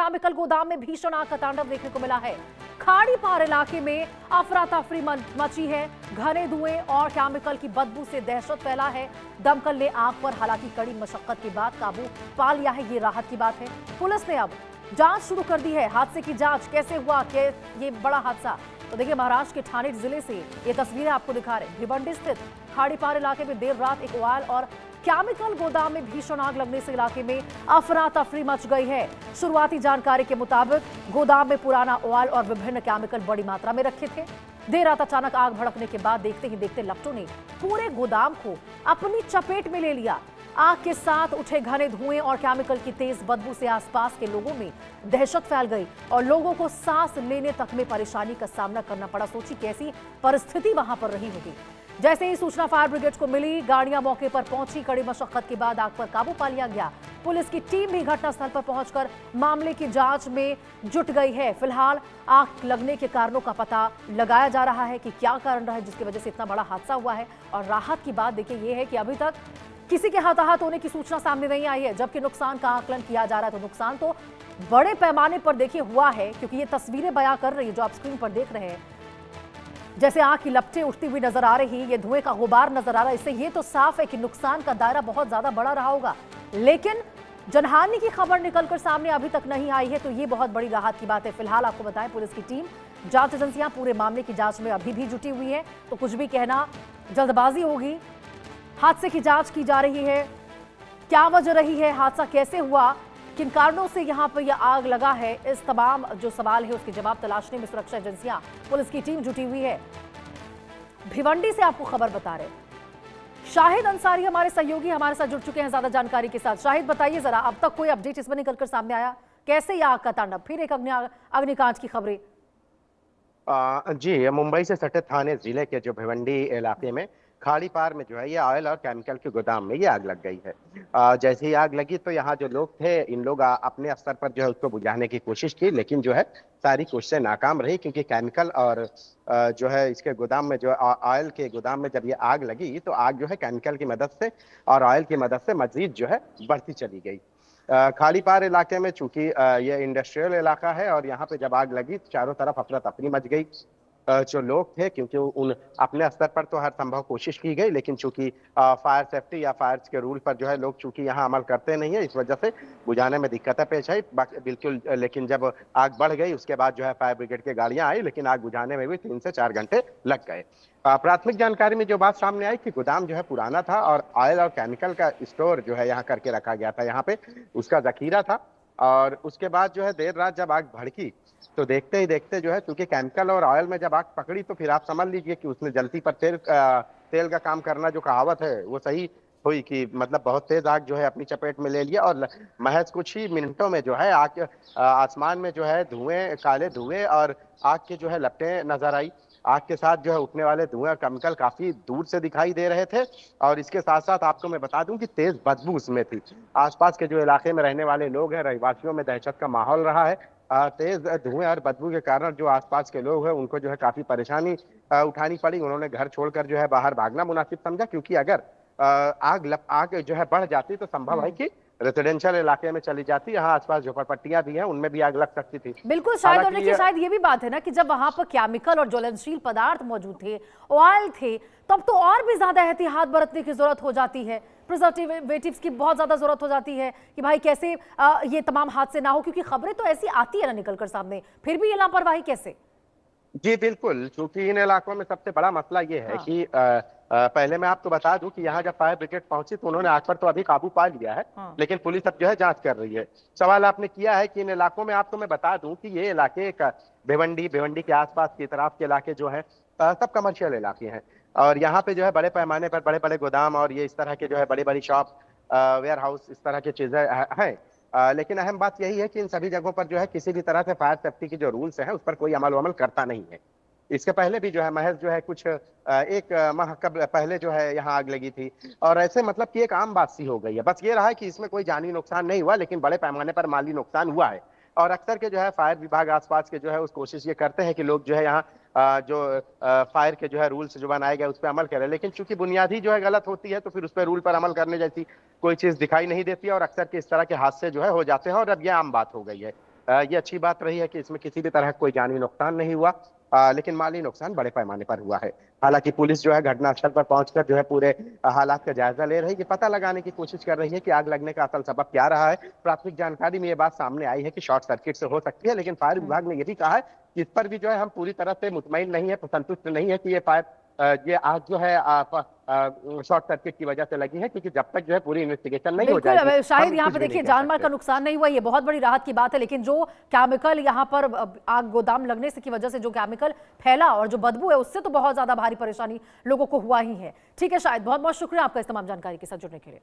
Chemical गोदाम में भीषण आग का तांडव देखने को मिला है। खाड़ी पार इलाके में अफरा तफरी मची है। घने धुएं और केमिकल की बदबू से दहशत फैला है। दमकल ने आग पर हालांकि कड़ी मशक्कत के बाद काबू पा लिया है, ये राहत की बात है। पुलिस ने अब जांच शुरू कर दी है। हादसे की जांच कैसे हुआ, ये बड़ा हादसा, तो देखिए महाराष्ट्र के ठाणे जिले से ये तस्वीरें आपको दिखा रहे हैं। भिवंडी स्थित खाड़ी पार इलाके में देर रात एक ऑयल और केमिकल गोदाम में भीषण आग लगने से इलाके में अफरा तफरी मच गई है। शुरुआती जानकारी के मुताबिक गोदाम में पुराना ऑयल और विभिन्न केमिकल बड़ी मात्रा में रखे थे। देर रात अचानक आग भड़कने के बाद देखते ही देखते लपटों ने पूरे गोदाम को अपनी चपेट में ले लिया। आग के साथ उठे घने धुएं और केमिकल की तेज बदबू से आसपास के लोगों में दहशत फैल गई और लोगों को सांस लेने तक में परेशानी का सामना करना पड़ा। सोची कैसी परिस्थिति वहां पर रही होगी। जैसे ही सूचना फायर ब्रिगेड को मिली, गाड़ियां मौके पर पहुंची। कड़ी मशक्कत के बाद आग पर काबू पा लिया गया। पुलिस की टीम भी घटनास्थल पर पहुंचकर मामले की जांच में जुट गई है। फिलहाल आग लगने के कारणों का पता लगाया जा रहा है कि क्या कारण रहा है जिसकी वजह से इतना बड़ा हादसा हुआ है। और राहत की बात देखिए ये है कि अभी तक किसी के हताहत होने की सूचना सामने नहीं आई है, जबकि नुकसान का आकलन किया जा रहा है। तो नुकसान तो बड़े पैमाने पर देखिए हुआ है, क्योंकि ये तस्वीरें बयां कर रही है जो आप स्क्रीन पर देख रहे हैं। जैसे आग की लपटें उठती हुई नजर आ रही, ये धुएं का गुबार नजर आ रहा है। इससे ये तो साफ है कि नुकसान का दायरा बहुत ज्यादा बड़ा रहा होगा, लेकिन जनहानि की खबर निकलकर सामने अभी तक नहीं आई है, तो ये बहुत बड़ी राहत की बात है। फिलहाल आपको बताएं, पुलिस की टीम, जांच एजेंसियां पूरे मामले की जांच में अभी भी जुटी हुई है। तो कुछ भी कहना जल्दबाजी होगी। हादसे की जांच की जा रही है। क्या वजह रही है, हादसा कैसे हुआ, किन कारणों से यहां पर यह आग लगा है, इस तमाम जो सवाल है उसके जवाब तलाशने में सुरक्षा एजेंसियां, पुलिस की टीम जुटी हुई है। भिवंडी से आपको खबर बता रहे शाहिद अंसारी हमारे सहयोगी हमारे साथ जुड़ चुके हैं ज्यादा जानकारी के साथ। शाहिद बताइए जरा, अब तक कोई अपडेट इसमें निकलकर सामने आया, कैसे यह आग का तांडव, फिर एक अग्निकांड की खबरें? जी, मुंबई से सटे थाने जिले के जो भिवंडी इलाके में खाड़ी पार में जो है ये ऑयल और केमिकल के गोदाम में ये आग लग गई है। जैसे ही आग लगी तो यहाँ जो लोग थे, इन लोग अपने स्तर पर जो है उसको बुझाने की कोशिश की, लेकिन जो है सारी कोशिशें नाकाम रही, क्योंकि केमिकल और जो है इसके गोदाम में, जो ऑयल के गोदाम में जब ये आग लगी तो आग जो है केमिकल की मदद से और ऑयल की मदद से मजीद जो है बढ़ती चली गई। खाड़ी पार इलाके में चूंकि ये इंडस्ट्रियल इलाका है और यहाँ पे जब आग लगी तो चारों तरफ अफरा तफरी मच गई। जो लोग थे, क्योंकि उन अपने स्तर पर तो हर संभव कोशिश की गई, लेकिन चूंकि फायर सेफ्टी या फायर के रूल पर जो है लोग चूंकि यहाँ अमल करते नहीं है, इस वजह से बुझाने में दिक्कतें पेश आई बिल्कुल। लेकिन जब आग बढ़ गई उसके बाद जो है फायर ब्रिगेड की गाड़ियां आई, लेकिन आग बुझाने में भी 3 से 4 घंटे लग गए। प्राथमिक जानकारी में जो बात सामने आई कि गोदाम जो है पुराना था और ऑयल और केमिकल का स्टोर जो है यहाँ करके रखा गया था, यहाँ पे उसका जखीरा था। और उसके बाद जो है देर रात जब आग भड़की तो देखते ही देखते जो है, क्योंकि केमिकल और ऑयल में जब आग पकड़ी तो फिर आप समझ लीजिए कि उसने जलती पर तेल का काम करना, जो कहावत है वो सही हुई कि मतलब बहुत तेज आग जो है अपनी चपेट में ले लिया। और महज कुछ ही मिनटों में जो है आग आसमान में जो है धुएं, काले धुएं और आग के जो है लपटें नजर आई। आग के साथ जो है उठने वाले धुएं, केमिकल काफी दूर से दिखाई दे रहे थे। और इसके साथ साथ आपको मैं बता दूं कि तेज बदबू उसमें थी। आसपास के जो इलाके में रहने वाले लोग हैं, रहवासियों में दहशत का माहौल रहा है। तेज धुएं और बदबू के कारण जो आसपास के लोग हैं उनको जो है काफी परेशानी उठानी पड़ी। उन्होंने घर छोड़कर जो है बाहर भागना मुनासिब समझा, क्योंकि अगर आग जो है बढ़ जाती तो संभव है कि रेजिडेंशियल इलाके में चली जाती। यहाँ आसपास झोपड़पट्टियां भी हैं, उनमें भी आग लग सकती थी। बिल्कुल शायद, और देखिए शायद ये भी बात है ना कि जब वहां पर केमिकल और ज्वलनशील पदार्थ मौजूद थे, ऑयल थे, तब तो और भी ज्यादा एहतियात बरतने की जरूरत हो जाती है। प्रिजर्वेटिव्स की बहुत ज्यादा जरूरत हो जाती है कि भाई कैसे ये तमाम हादसे ना हो, क्योंकि खबरें तो ऐसी आती है ना निकलकर सामने, फिर भी ये लापरवाही कैसे? जी बिल्कुल, क्योंकि इन इलाकों में सबसे बड़ा मसला ये है कि पहले मैं आपको बता दूं कि यहाँ जब फायर ब्रिगेड पहुंची तो उन्होंने आग पर तो अभी काबू पा लिया है, लेकिन पुलिस अब जो है जांच कर रही है। सवाल आपने किया है कि इन इलाकों में, आपको मैं बता दूं कि ये इलाके भिवंडी के आसपास की तरफ के इलाके जो है सब कमर्शियल इलाके हैं। और यहाँ पे जो है बड़े पैमाने पर बड़े बड़े गोदाम और ये इस तरह के जो है बड़ी बड़ी शॉप, वेयर हाउस, इस तरह की चीजें हैं। लेकिन अहम बात यही है कि इन सभी जगहों पर जो है किसी भी तरह से फायर सेफ्टी की जो रूल्स हैं उस पर कोई अमल करता नहीं है। इसके पहले भी जो है महज जो है कुछ एक माह कब पहले जो है यहाँ आग लगी थी, और ऐसे मतलब कि एक आम बात सी हो गई है। बस ये रहा है कि इसमें कोई जानी नुकसान नहीं हुआ, लेकिन बड़े पैमाने पर माली नुकसान हुआ है। और अक्सर के जो है फायर विभाग आसपास के जो है उस कोशिश ये करते हैं कि लोग जो है यहाँ जो फायर के जो है रूल्स जो बनाए गए उस पर अमल करें, लेकिन चूंकि बुनियादी जो है गलत होती है तो फिर उस पर रूल पर अमल करने जैसी कोई चीज दिखाई नहीं देती है, और अक्सर के इस तरह के हादसे जो है हो जाते हैं, और अब ये आम बात हो गई है। ये अच्छी बात रही है कि इसमें किसी भी तरह कोई जानी नुकसान नहीं हुआ, लेकिन माली नुकसान बड़े पैमाने पर हुआ है। हालांकि पुलिस जो है घटनास्थल पर पहुंचकर जो है पूरे हालात का जायजा ले रही है, कि पता लगाने की कोशिश कर रही है कि आग लगने का असल सबब क्या रहा है। प्राथमिक जानकारी में ये बात सामने आई है कि शॉर्ट सर्किट से हो सकती है, लेकिन फायर विभाग ने ये भी कहा है कि इस पर भी जो है हम पूरी तरह से मुतमईन नहीं है, संतुष्ट नहीं है कि ये आग जो है शॉर्ट सर्किट की वजह से लगी है, क्योंकि जब तक जो है पूरी इन्वेस्टिगेशन नहीं हो बिल्कुल जाएगी शाहिद, हम यहाँ कुछ पे भी देखिए नहीं कह जान माल सकते। का नुकसान नहीं हुआ, ये बहुत बड़ी राहत की बात है, लेकिन जो केमिकल यहाँ पर आग गोदाम लगने से की वजह से जो केमिकल फैला और जो बदबू है, उससे तो बहुत ज्यादा भारी परेशानी लोगों को हुआ ही है। ठीक है शाहिद, बहुत बहुत शुक्रिया आपका इस तमाम जानकारी के साथ जुड़ने के लिए।